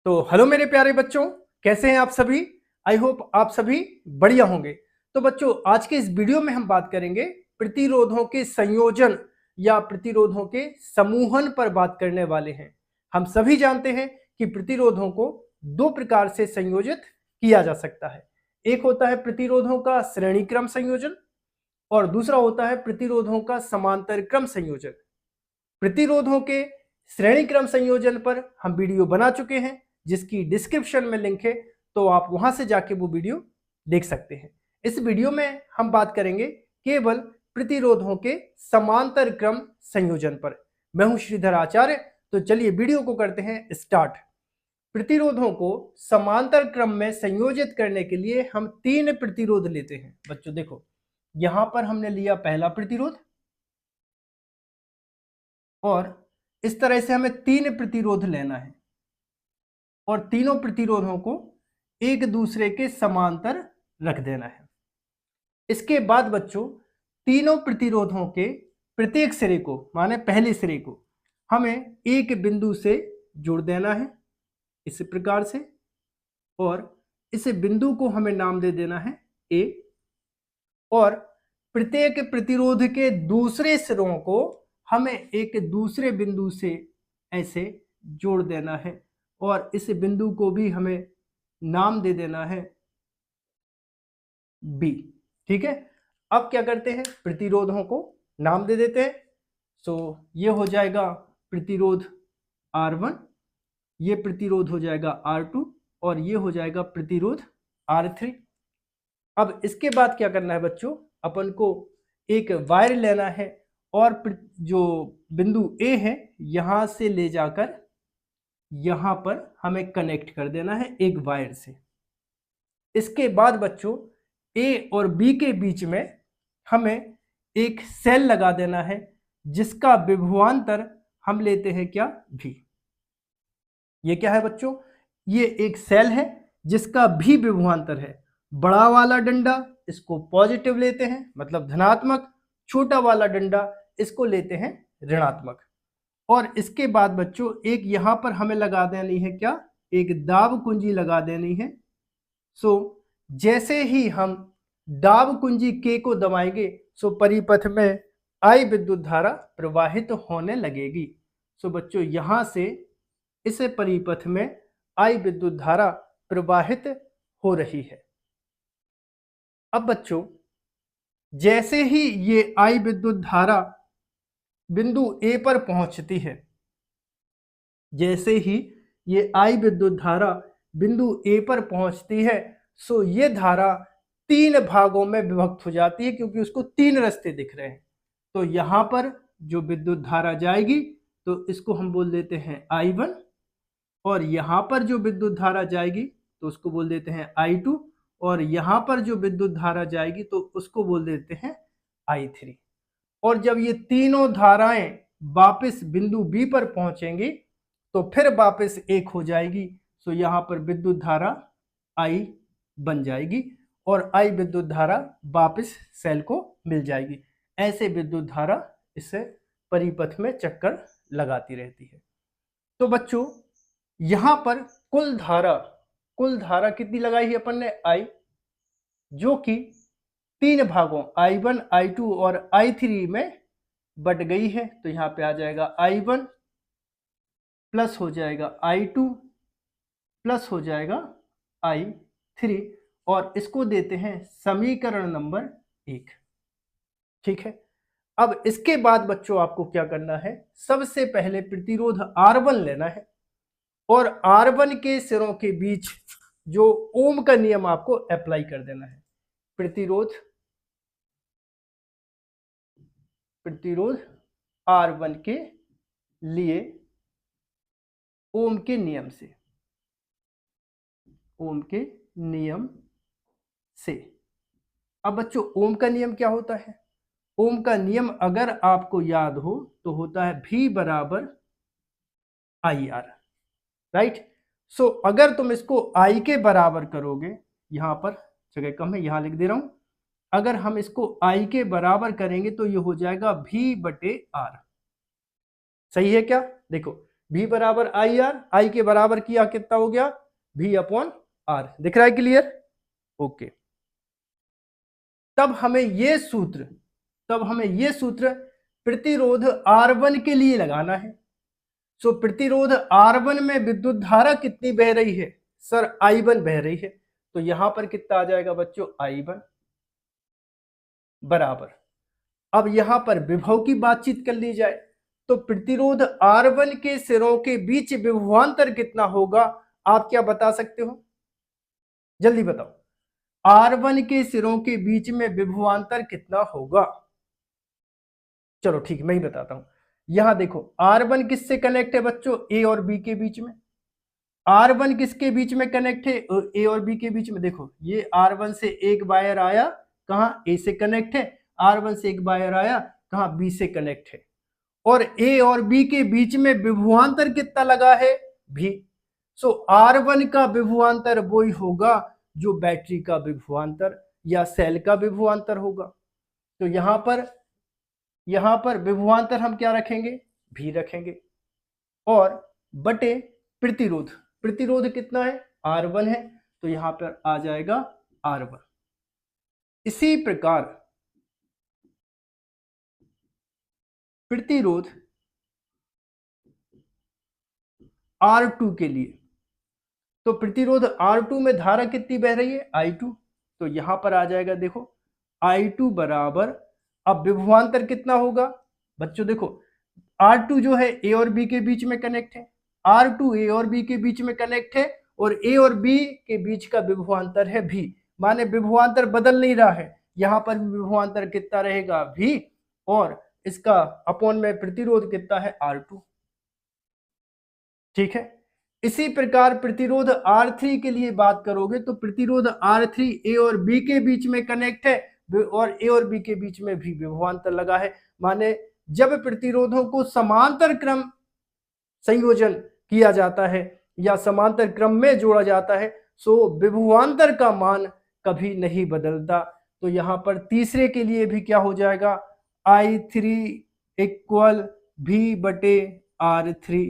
तो हेलो मेरे प्यारे बच्चों, कैसे हैं आप सभी। आई होप आप सभी बढ़िया होंगे। तो बच्चों, आज के इस वीडियो में हम बात करेंगे प्रतिरोधों के संयोजन या प्रतिरोधों के समूहन पर बात करने वाले हैं। हम सभी जानते हैं कि प्रतिरोधों को दो प्रकार से संयोजित किया जा सकता है। एक होता है प्रतिरोधों का श्रेणी क्रम संयोजन और दूसरा होता है प्रतिरोधों का समांतर क्रम संयोजन। प्रतिरोधों के श्रेणी क्रम संयोजन पर हम वीडियो बना चुके हैं, जिसकी डिस्क्रिप्शन में लिंक है, तो आप वहां से जाके वो वीडियो देख सकते हैं। इस वीडियो में हम बात करेंगे केवल प्रतिरोधों के समांतर क्रम संयोजन पर। मैं हूं श्रीधर आचार्य। तो चलिए वीडियो को करते हैं स्टार्ट। प्रतिरोधों को समांतर क्रम में संयोजित करने के लिए हम तीन प्रतिरोध लेते हैं। बच्चों देखो, यहां पर हमने लिया पहला प्रतिरोध और इस तरह से हमें तीन प्रतिरोध लेना है और तीनों प्रतिरोधों को एक दूसरे के समांतर रख देना है। इसके बाद बच्चों, तीनों प्रतिरोधों के प्रत्येक सिरे को, माने पहले सिरे को, हमें एक बिंदु से जोड़ देना है इस प्रकार से, और इस बिंदु को हमें नाम दे देना है ए, और प्रत्येक प्रतिरोध के दूसरे सिरों को हमें एक दूसरे बिंदु से ऐसे जोड़ देना है और इस बिंदु को भी हमें नाम दे देना है बी। ठीक है, अब क्या करते हैं, प्रतिरोधों को नाम दे देते हैं। सो ये हो जाएगा प्रतिरोध R1, ये प्रतिरोध हो जाएगा R2 और ये हो जाएगा प्रतिरोध R3। अब इसके बाद क्या करना है बच्चों, अपन को एक वायर लेना है और जो बिंदु ए है यहां से ले जाकर यहां पर हमें कनेक्ट कर देना है एक वायर से। इसके बाद बच्चों, ए और बी के बीच में हमें एक सेल लगा देना है जिसका विभवांतर हम लेते हैं क्या, भी। ये क्या है बच्चों, ये एक सेल है जिसका भी विभवांतर है। बड़ा वाला डंडा इसको पॉजिटिव लेते हैं, मतलब धनात्मक। छोटा वाला डंडा इसको लेते हैं ऋणात्मक। और इसके बाद बच्चों, एक यहां पर हमें लगा देनी है क्या, एक दाब कुंजी लगा देनी है। सो जैसे ही हम दाब कुंजी के को दबाएंगे, सो परिपथ में I विद्युत धारा प्रवाहित होने लगेगी। सो बच्चों, यहां से इस परिपथ में I विद्युत धारा प्रवाहित हो रही है। अब बच्चों, जैसे ही ये I विद्युत धारा बिंदु ए पर पहुंचती है, जैसे ही ये I विद्युत धारा बिंदु ए पर पहुंचती है, सो ये धारा तीन भागों में विभक्त हो जाती है, क्योंकि उसको तीन रास्ते दिख रहे हैं। तो यहां पर जो विद्युत धारा जाएगी तो इसको हम बोल देते हैं I1, और यहां पर जो विद्युत धारा जाएगी तो उसको बोल देते हैं I2, और यहां पर जो विद्युत धारा जाएगी तो उसको बोल देते हैं I3। और जब ये तीनों धाराएं वापस बिंदु बी पर पहुंचेंगी तो फिर वापस एक हो जाएगी। तो यहां पर विद्युत धारा I बन जाएगी और I विद्युत धारा वापस सेल को मिल जाएगी। ऐसे विद्युत धारा इससे परिपथ में चक्कर लगाती रहती है। तो बच्चों, यहां पर कुल धारा कितनी लगाई है अपन ने, I, जो कि तीन भागों I1, I2 और I3 में बट गई है। तो यहां पे आ जाएगा I1 प्लस हो जाएगा I2 प्लस हो जाएगा I3, और इसको देते हैं समीकरण नंबर 1। ठीक है, अब इसके बाद बच्चों आपको क्या करना है, सबसे पहले प्रतिरोध R1 लेना है और R1 के सिरों के बीच जो ओम का नियम आपको अप्लाई कर देना है। प्रतिरोध R1 के लिए ओम के नियम से। अब बच्चों, ओम का नियम क्या होता है, ओम का नियम अगर आपको याद हो तो होता है V बराबर IR, राइट। सो अगर तुम इसको I के बराबर करोगे, यहां पर जगह कम है, यहां लिख दे रहा हूं, अगर हम इसको I के बराबर करेंगे तो ये हो जाएगा V/R। सही है क्या, देखो V बराबर आई आर, आई के बराबर किया कितना हो गया V अपॉन आर। दिख रहा है क्लियर? ओके। तब हमें ये सूत्र प्रतिरोध R1 के लिए लगाना है। सो प्रतिरोध R1 में विद्युत धारा कितनी बह रही है सर? I1 बह रही है। तो यहां पर कितना आ जाएगा बच्चों? I1 बराबर, अब यहां पर विभव की बातचीत कर ली जाए तो प्रतिरोध R1 के सिरों के बीच विभवांतर कितना होगा? आप क्या बता सकते हो? जल्दी बताओ। R1 के सिरों के बीच में विभवांतर कितना होगा? चलो ठीक, मैं ही बताता हूं। यहां देखो R1 किससे कनेक्ट है बच्चों? A और B के बीच में। R1 किसके बीच में कनेक्ट है? A और B के बीच में। देखो ये R1 से एक वायर आया, कहां? A से कनेक्ट है। R1 से एक वायर आया, कहां? B से कनेक्ट है। और A और B के बीच में विभवांतर कितना लगा है? V। सो R1 का विभवांतर वही होगा जो बैटरी का विभवांतर या सेल का विभवांतर होगा। तो यहां पर विभवांतर हम क्या रखेंगे? V रखेंगे। और बटे प्रतिरोध कितना है? R1 है, तो यहां पर आ जाएगा R1। इसी प्रकार प्रतिरोध R2 के लिए, तो प्रतिरोध R2 में धारा कितनी बह रही है? I2। तो यहां पर आ जाएगा देखो I2 बराबर, अब विभवांतर कितना होगा बच्चों? देखो R2 जो है A और B के बीच में कनेक्ट है, R2 A और B के बीच में कनेक्ट है, और A और B के बीच का विभवांतर है V। माने विभवांतर बदल नहीं रहा है, यहां पर विभवांतर कितना रहेगा? V, और इसका अपॉन में प्रतिरोध कितना है? R2। ठीक है। इसी प्रकार प्रतिरोध R3 के लिए बात करोगे तो प्रतिरोध R3 A और B के बीच में कनेक्ट है, और A और B के बीच में भी विभवांतर लगा है। माने जब प्रतिरोधों को समांतर क्रम संयोजन किया जाता है या समांतर क्रम में जोड़ा जाता है, सो विभवांतर का मान कभी नहीं बदलता। तो यहां पर तीसरे के लिए भी क्या हो जाएगा? I3 इक्वल V बटे R3।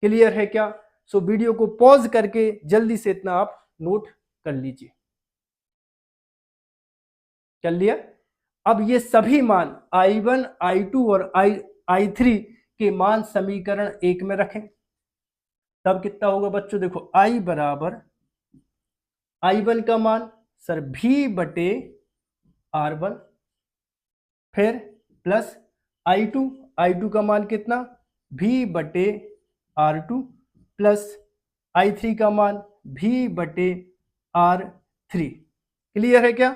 क्लियर है क्या? सो वीडियो को पॉज करके जल्दी से इतना आप नोट कर लीजिए। कर लिया? अब ये सभी मान I1, I2 और I3 के मान समीकरण 1 में रखें, तब कितना होगा बच्चों? देखो I बराबर I1 का मान सर V बटे R1, फिर प्लस I2 का मान कितना? V बटे R2, प्लस I3 का मान V बटे R3। क्लियर है क्या?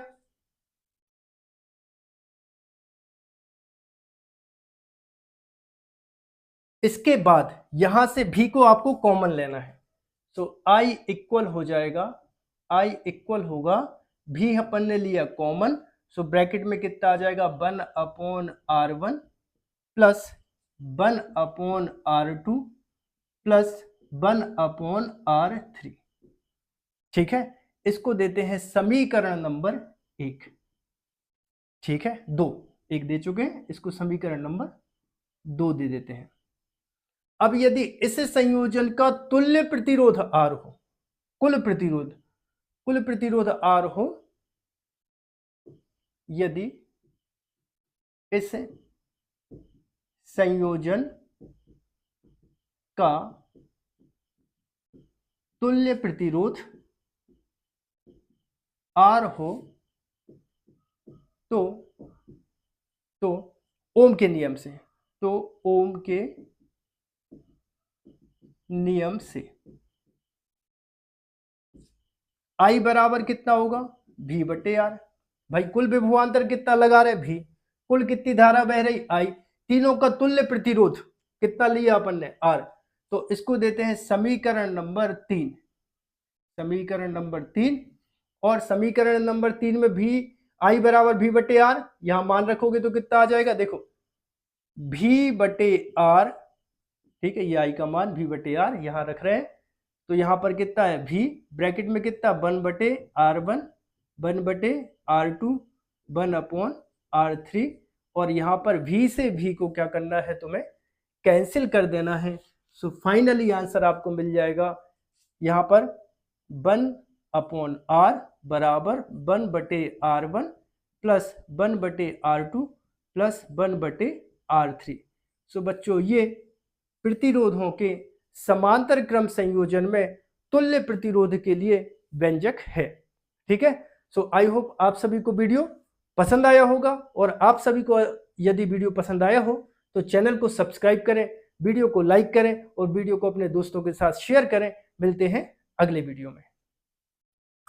इसके बाद यहां से V को आपको कॉमन लेना है। तो I इक्वल हो जाएगा, I इक्वल होगा V अपन ने लिया कॉमन, सो ब्रैकेट में कितना आ जाएगा? 1 upon R1 plus 1 upon R2 plus 1 upon R3। ठीक है, इसको देते हैं समीकरण नंबर 1। ठीक है, 2 एक दे चुके हैं, इसको समीकरण नंबर 2 दे देते हैं। अब यदि इस संयोजन का तुल्य प्रतिरोध R हो, कुल प्रतिरोध R हो, यदि इस संयोजन का तुल्य प्रतिरोध R हो तो ओम के नियम से, ओम के नियम से I बराबर कितना होगा? V बटे R। भाई कुल विभवांतर कितना लगा रहे? V। कुल कितनी धारा बह रही? I। तीनों का तुल्य प्रतिरोध कितना लिया अपन ने? R। तो इसको देते हैं समीकरण नंबर 3। समीकरण नंबर 3, और समीकरण नंबर 3 में भी I बराबर V बटे R, यहां मान रखोगे तो कितना आ जाएगा? देखो V बटे R, ठीक है, ये I का मान V बटे R यहां रख रहे हैं, तो यहां पर कितना है? V ब्रैकेट में कितना? 1 बटे R1, 1 बटे R2, 1 अपॉन R3, और यहां पर V से V को क्या करना है तुम्हें? कैंसिल कर देना है। सो फाइनली आंसर आपको मिल जाएगा यहाँ पर 1/r बराबर 1/r1 plus 1/r2 plus 1/r3। सो बच्चों ये प्रतिरोधों के समांतर क्रम संयोजन में तुल्य प्रतिरोध के लिए व्यंजक है। ठीक है। सो आई होप आप सभी को वीडियो पसंद आया होगा, और आप सभी को यदि वीडियो पसंद आया हो तो चैनल को सब्सक्राइब करें, वीडियो को लाइक करें और वीडियो को अपने दोस्तों के साथ शेयर करें। मिलते हैं अगले वीडियो में।